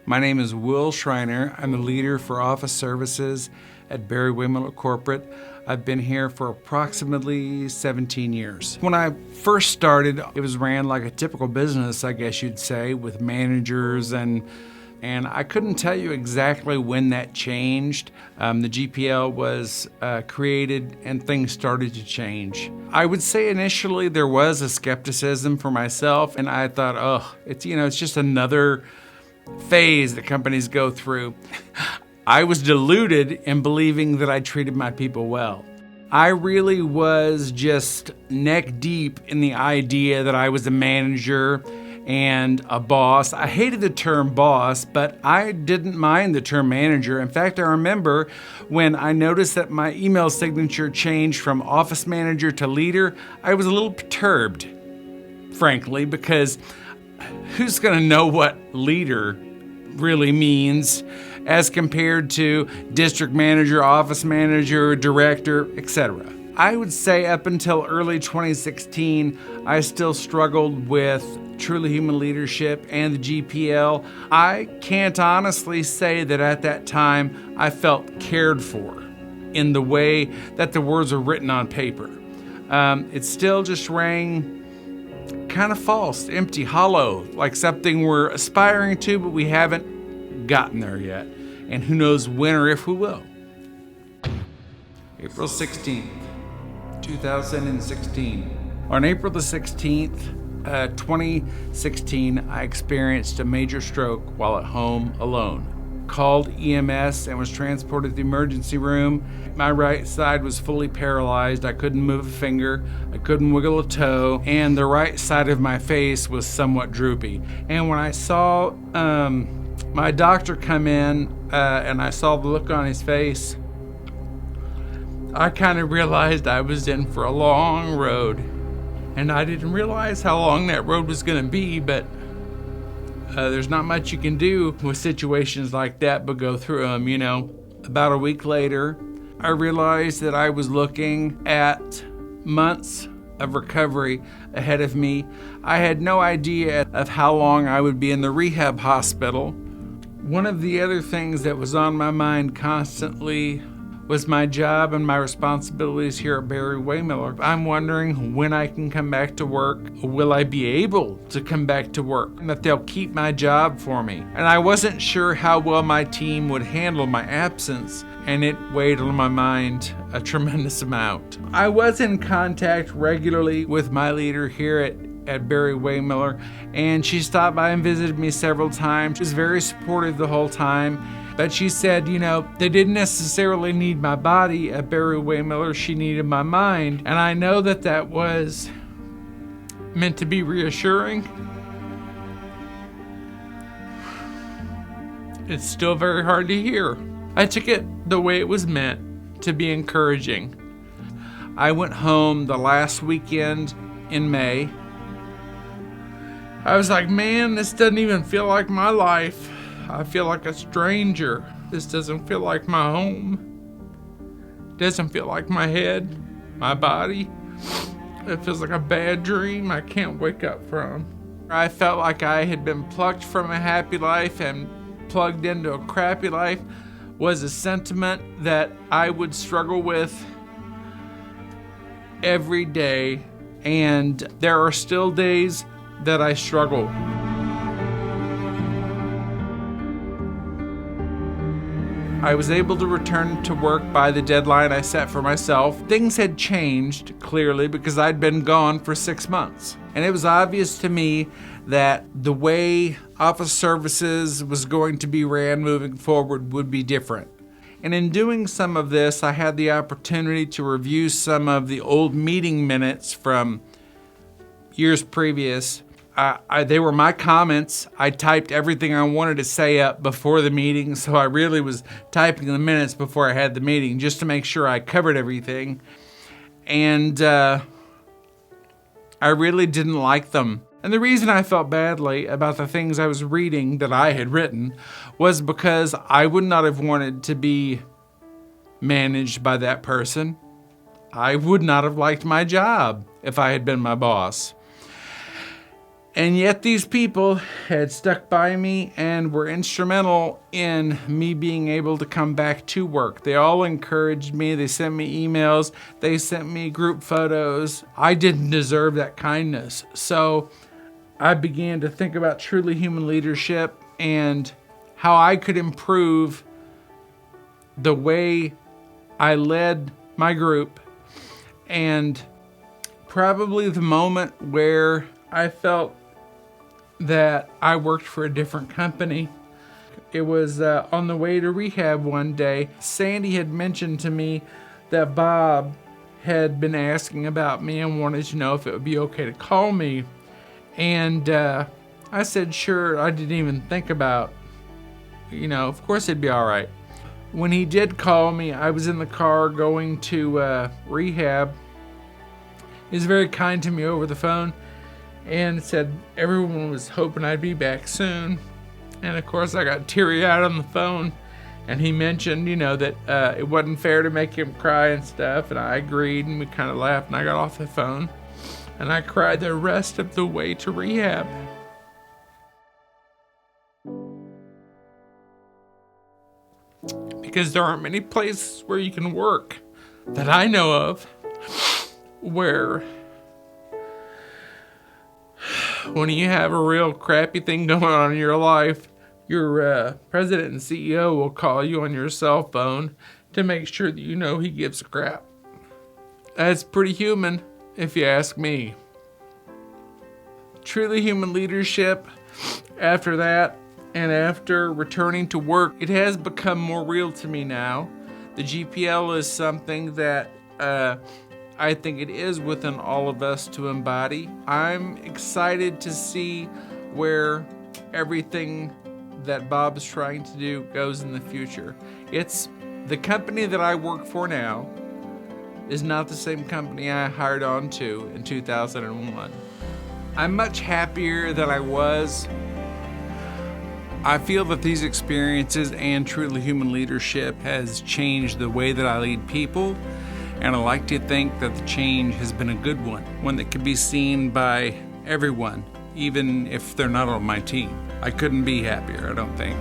My name is Will Schreiner. I'm the leader for office services at Barry-Wehmiller Corporate. I've been here for approximately 17 years. When I first started, it was ran like a typical business, I guess you'd say, with managers and I couldn't tell you exactly when that changed. The GPL was created and things started to change. I would say initially there was a skepticism for myself, and I thought, it's just another phase that companies go through. I was deluded in believing that I treated my people well. I really was just neck deep in the idea that I was a manager and a boss. I hated the term boss, but I didn't mind the term manager. In fact, I remember when I noticed that my email signature changed from office manager to leader, I was a little perturbed, frankly, because who's going to know what leader really means as compared to district manager, office manager, director, etc. I would say up until early 2016, I still struggled with Truly Human Leadership and the GPL. I can't honestly say that at that time I felt cared for in the way that the words are written on paper. It still just rang kind of false, empty, hollow, like something we're aspiring to, but we haven't gotten there yet. And who knows when or if we will. April 16th, 2016. On April the 16th, 2016, I experienced a major stroke while at home alone. Called EMS and was transported to the emergency room. My right side was fully paralyzed. I couldn't move a finger. I couldn't wiggle a toe. And the right side of my face was somewhat droopy. And when I saw my doctor come in and I saw the look on his face, I kind of realized I was in for a long road. And I didn't realize how long that road was going to be, but there's not much you can do with situations like that but go through them, About a week later, I realized that I was looking at months of recovery ahead of me. I had no idea of how long I would be in the rehab hospital. One of the other things that was on my mind constantly was my job and my responsibilities here at Barry-Wehmiller. I'm wondering when I can come back to work. Will I be able to come back to work? And that they'll keep my job for me. And I wasn't sure how well my team would handle my absence, and it weighed on my mind a tremendous amount. I was in contact regularly with my leader here at Barry-Wehmiller, and she stopped by and visited me several times. She was very supportive the whole time. But she said, they didn't necessarily need my body at Barry-Wehmiller, she needed my mind. And I know that that was meant to be reassuring. It's still very hard to hear. I took it the way it was meant, to be encouraging. I went home the last weekend in May. I was like, man, this doesn't even feel like my life. I feel like a stranger. This doesn't feel like my home. Doesn't feel like my head, my body. It feels like a bad dream I can't wake up from. I felt like I had been plucked from a happy life and plugged into a crappy life was a sentiment that I would struggle with every day. And there are still days that I struggle. I was able to return to work by the deadline I set for myself. Things had changed, clearly, because I'd been gone for 6 months. And it was obvious to me that the way office services was going to be ran moving forward would be different. And in doing some of this, I had the opportunity to review some of the old meeting minutes from years previous. They were my comments. I typed everything I wanted to say up before the meeting, so I really was typing the minutes before I had the meeting just to make sure I covered everything. And I really didn't like them. And the reason I felt badly about the things I was reading that I had written was because I would not have wanted to be managed by that person. I would not have liked my job if I had been my boss. And yet these people had stuck by me and were instrumental in me being able to come back to work. They all encouraged me. They sent me emails. They sent me group photos. I didn't deserve that kindness. So I began to think about truly human leadership and how I could improve the way I led my group. And probably the moment where I felt that I worked for a different company, it was on the way to rehab one day. Sandy had mentioned to me that Bob had been asking about me and wanted to know if it would be okay to call me. And I said, sure. I didn't even think about, of course it'd be all right. When he did call me, I was in the car going to rehab. He was very kind to me over the phone and said everyone was hoping I'd be back soon. And of course I got teary-eyed on the phone, and he mentioned, that it wasn't fair to make him cry and stuff, and I agreed, and we kind of laughed, and I got off the phone, and I cried the rest of the way to rehab. Because there aren't many places where you can work that I know of where when you have a real crappy thing going on in your life, your president and CEO will call you on your cell phone to make sure that he gives a crap. That's pretty human, if you ask me. Truly human leadership, after that, and after returning to work, it has become more real to me now. The GPL is something that I think it is within all of us to embody. I'm excited to see where everything that Bob's trying to do goes in the future. It's the company that I work for now is not the same company I hired on to in 2001. I'm much happier than I was. I feel that these experiences and truly human leadership has changed the way that I lead people. And I like to think that the change has been a good one that can be seen by everyone, even if they're not on my team. I couldn't be happier, I don't think.